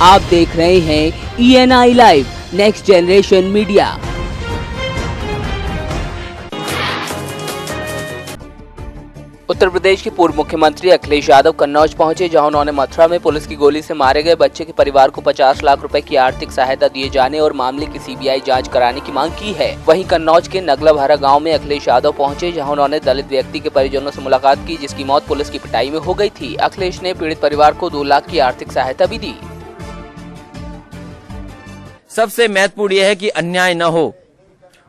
आप देख रहे हैं ENI live next generation media. Uttar Pradesh के पूर्व मुख्यमंत्री अखिलेश यादव कन्नौज पहुंचे, जहां उन्होंने मथुरा में पुलिस की गोली से मारे गए बच्चे के परिवार को 50 लाख रुपए की आर्थिक सहायता दिए जाने और मामले की CBI जांच कराने की मांग की है। वहीं कन्नौज के नगलाभरा गांव में अखिलेश यादव पहुंचे, जहां उन्होंने दलित व्यक्ति के परिजनों से मुलाकात की, जिसकी मौत पुलिस की पिटाई में हो गई थी। अखिलेश ने पीड़ित परिवार को 2 लाख की आर्थिक सहायता भी दी। सबसे महत्वपूर्ण यह है कि अन्याय न हो,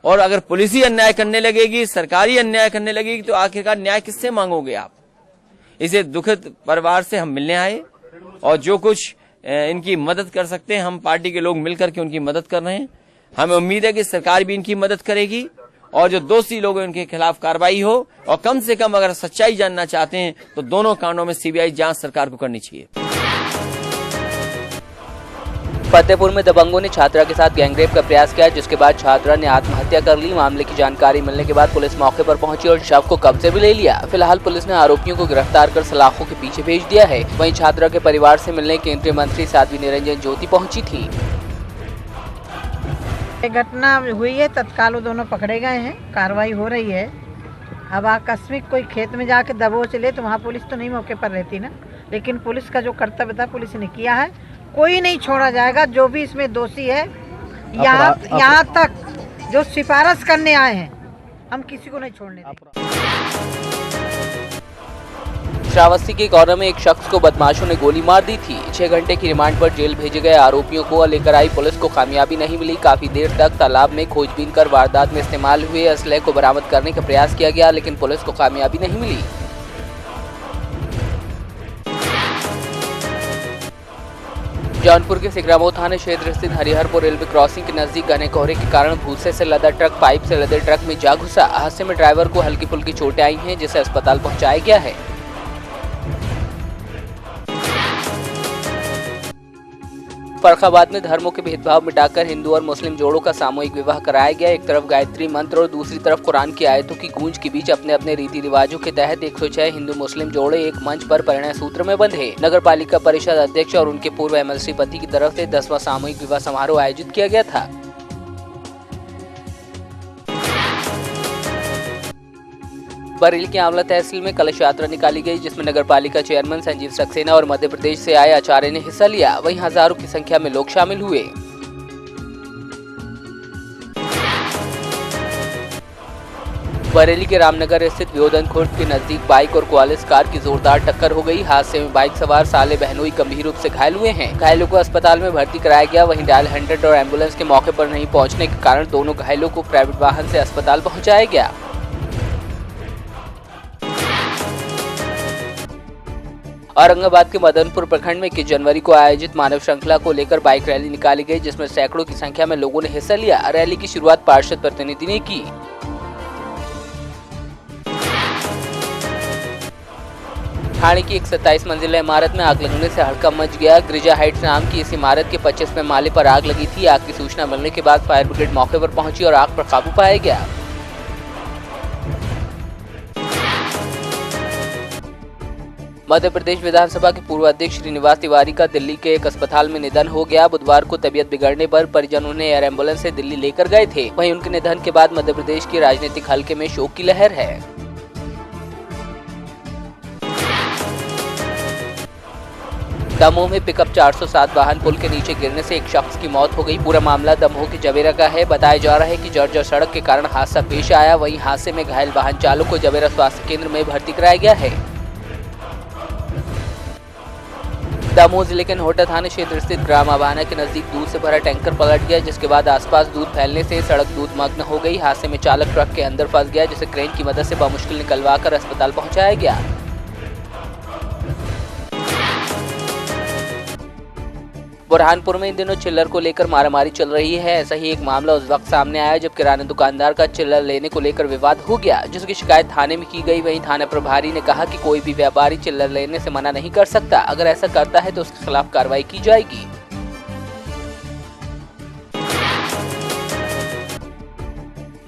और अगर पुलिस ही अन्याय करने लगेगी, सरकारी अन्याय करने लगेगी, तो आखिरकार न्याय किससे मांगोगे आप। इसे दुखद परिवार से हम मिलने आए और जो कुछ इनकी मदद कर सकते हैं हम पार्टी के लोग मिलकर के उनकी मदद कर रहे हैं। हमें उम्मीद है कि सरकार भी इनकी मदद करेगी और जो दोषी लोग हैं उनके खिलाफ कार्रवाई हो, और कम से कम अगर सच्चाई जानना चाहते हैं तो दोनों कांडों में CBI जांच सरकार को करनी चाहिए। फतेहपुर में दबंगों ने छात्रा के साथ गैंगरेप का प्रयास किया, जिसके बाद छात्रा ने आत्महत्या कर ली। मामले की जानकारी मिलने के बाद पुलिस मौके पर पहुंची और शव को कब्जे में ले लिया। फिलहाल पुलिस ने आरोपियों को गिरफ्तार कर सलाखों के पीछे भेज दिया है। वहीं छात्रा के परिवार से मिलने केंद्रीय मंत्री साध्वी निरंजन ज्योति पहुंची थी। घटना हुई है, तत्काल वो दोनों पकड़े गए हैं, कार्रवाई हो रही है। अब आकस्मिक कोई खेत में जाके दबोच ले तो वहाँ पुलिस तो नहीं मौके पर रहती ना, लेकिन पुलिस का जो कर्तव्य था पुलिस ने किया है। कोई नहीं छोड़ा जाएगा, जो भी इसमें दोषी है। यहाँ तक जो सिफारिश करने आए हैं हम किसी को नहीं छोड़ने देंगे। श्रावस्ती के कॉर्नर में एक शख्स को बदमाशों ने गोली मार दी थी। 6 घंटे की रिमांड पर जेल भेजे गए आरोपियों को लेकर आई पुलिस को कामयाबी नहीं मिली। काफी देर तक तालाब में खोजबीन कर वारदात में इस्तेमाल हुए असलहे को बरामद करने का प्रयास किया गया, लेकिन पुलिस को कामयाबी नहीं मिली। जौनपुर के सिकरामऊ थाना क्षेत्र स्थित हरिहरपुर रेलवे क्रॉसिंग के नजदीक घने कोहरे के कारण भूसे से लदा ट्रक पाइप से लदे ट्रक में जा घुसा। हादसे में ड्राइवर को हल्की फुल्की चोटें आई हैं, जिसे अस्पताल पहुंचाया गया है। फर्रुखाबाद में धर्मों के भेदभाव मिटाकर हिंदू और मुस्लिम जोड़ों का सामूहिक विवाह कराया गया। एक तरफ गायत्री मंत्र और दूसरी तरफ कुरान की आयतों की गूंज के बीच अपने अपने रीति रिवाजों के तहत 106 हिंदू मुस्लिम जोड़े एक मंच पर परिणय सूत्र में बंधे। नगर पालिका परिषद अध्यक्ष और उनके पूर्व MLC पति की तरफ से 10वां सामूहिक विवाह समारोह आयोजित किया गया था। बरेली के आंवला तहसील में कलश यात्रा निकाली गई, जिसमें नगर पालिका चेयरमैन संजीव सक्सेना और मध्य प्रदेश से आए आचार्य ने हिस्सा लिया। वहीं हजारों की संख्या में लोग शामिल हुए। बरेली के रामनगर स्थित वियोदन खुर्द के नजदीक बाइक और क्वालिस कार की जोरदार टक्कर हो गई। हादसे में बाइक सवार साले बहनोई गंभीर रूप से घायल हुए हैं। घायलों को अस्पताल में भर्ती कराया गया। वहीं डायल 100 और एम्बुलेंस के मौके पर नहीं पहुंचने के कारण दोनों घायलों को प्राइवेट वाहन से अस्पताल पहुंचाया गया। औरंगाबाद के मदनपुर प्रखंड में 21 जनवरी को आयोजित मानव श्रृंखला को लेकर बाइक रैली निकाली गई, जिसमें सैकड़ों की संख्या में लोगों ने हिस्सा लिया। रैली की शुरुआत पार्षद प्रतिनिधि ने की। ठाणे की एक 27 मंजिला इमारत में आग लगने से हड़कंप मच गया। गिरिजा हाइट्स नाम की इस इमारत के 25वें माले पर आग लगी थी। आग की सूचना मिलने के बाद फायर ब्रिगेड मौके पर पहुंची और आग पर काबू पाया गया। मध्य प्रदेश विधानसभा के पूर्व अध्यक्ष श्रीनिवास तिवारी का दिल्ली के एक अस्पताल में निधन हो गया। बुधवार को तबीयत बिगड़ने पर परिजन उन्हें एयर एम्बुलेंस से दिल्ली लेकर गए थे। वहीं उनके निधन के बाद मध्य प्रदेश के राजनीतिक हलके में शोक की लहर है। दमोह में पिकअप 407 वाहन पुल के नीचे गिरने से एक शख्स की मौत हो गई। पूरा मामला दमोह के जवेरा का है। बताया जा रहा है कि जर्जर सड़क के कारण हादसा पेश आया। वहीं हादसे में घायल वाहन चालक को जवेरा स्वास्थ्य केंद्र में भर्ती कराया गया है। दमोह जिले के नोहटा थाना क्षेत्र स्थित ग्राम अबाना के नजदीक दूध से भरा टैंकर पलट गया, जिसके बाद आसपास दूध फैलने से सड़क दूध मग्न हो गई। हादसे में चालक ट्रक के अंदर फंस गया, जिसे क्रेन की मदद से बमुश्किल निकलवाकर अस्पताल पहुंचाया गया। बुरहानपुर में इन दिनों चिल्लर को लेकर मारामारी चल रही है। ऐसा ही एक मामला उस वक्त सामने आया जब किराना दुकानदार का चिल्लर लेने को लेकर विवाद हो गया, जिसकी शिकायत थाने में की गई। वहीं थाना प्रभारी ने कहा कि कोई भी व्यापारी चिल्लर लेने से मना नहीं कर सकता। अगर ऐसा करता है तो उसके खिलाफ कार्रवाई की जाएगी।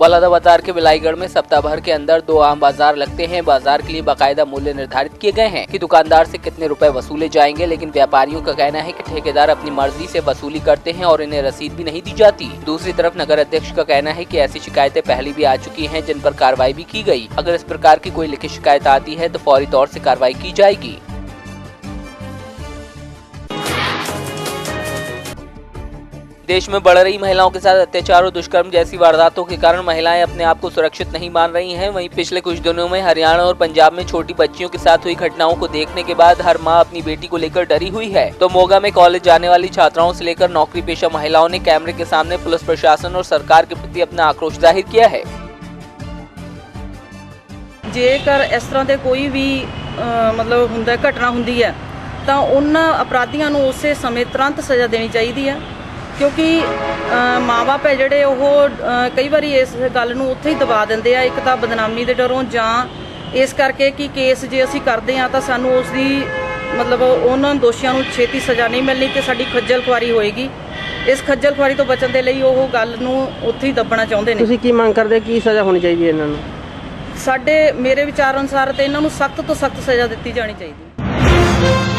बलौदा बाजार के बिलाईगढ़ में सप्ताह भर के अंदर 2 आम बाजार लगते हैं। बाजार के लिए बाकायदा मूल्य निर्धारित किए गए हैं कि दुकानदार से कितने रुपए वसूले जाएंगे, लेकिन व्यापारियों का कहना है कि ठेकेदार अपनी मर्जी से वसूली करते हैं और इन्हें रसीद भी नहीं दी जाती। दूसरी तरफ नगर अध्यक्ष का कहना है कि ऐसी शिकायतें पहले भी आ चुकी हैं, जिन पर कार्रवाई भी की गई। अगर इस प्रकार की कोई लिखित शिकायत आती है तो फौरी तौर से कार्रवाई की जाएगी। देश में बढ़ रही महिलाओं के साथ अत्याचार और दुष्कर्म जैसी वारदातों के कारण महिलाएं अपने आप को सुरक्षित नहीं मान रही हैं। वहीं पिछले कुछ दिनों में हरियाणा और पंजाब में छोटी बच्चियों के साथ हुई घटनाओं को देखने के बाद हर मां अपनी बेटी को लेकर डरी हुई है। तो मोगा में कॉलेज जाने वाली छात्राओं से लेकर नौकरी पेशा महिलाओं ने कैमरे के सामने पुलिस प्रशासन और सरकार के प्रति अपना आक्रोश जाहिर किया है। जेकर इस तरह के कोई भी मतलब हुंदा घटना हुंदी है तो उन्हां अपराधियों को उस समय तुरंत सज़ा देनी चाहिए है, क्योंकि माँ बाप है जोड़े कई बार इस गल नूं उत्थे ही दबा देंदे आ, एक तो बदनामी के डरों जां इस करके कि केस जे असीं करदे हां तां सानूं उसदी मतलब उन्हां दोषियों नूं छेती सज़ा नहीं मिलनी ते साडी खज्जल खुआरी होएगी। इस खज्जल खुआरी तो बचण दे लई ओह गल नूं उत्थे ही दबना चाहुंदे ने। तुसीं की मंग करदे की सज़ा होनी चाहिए इन्हां नूं? साडे मेरे विचार अनुसार तो इन्हां नूं सख्त तो सख्त सज़ा दित्ती जानी चाहिए।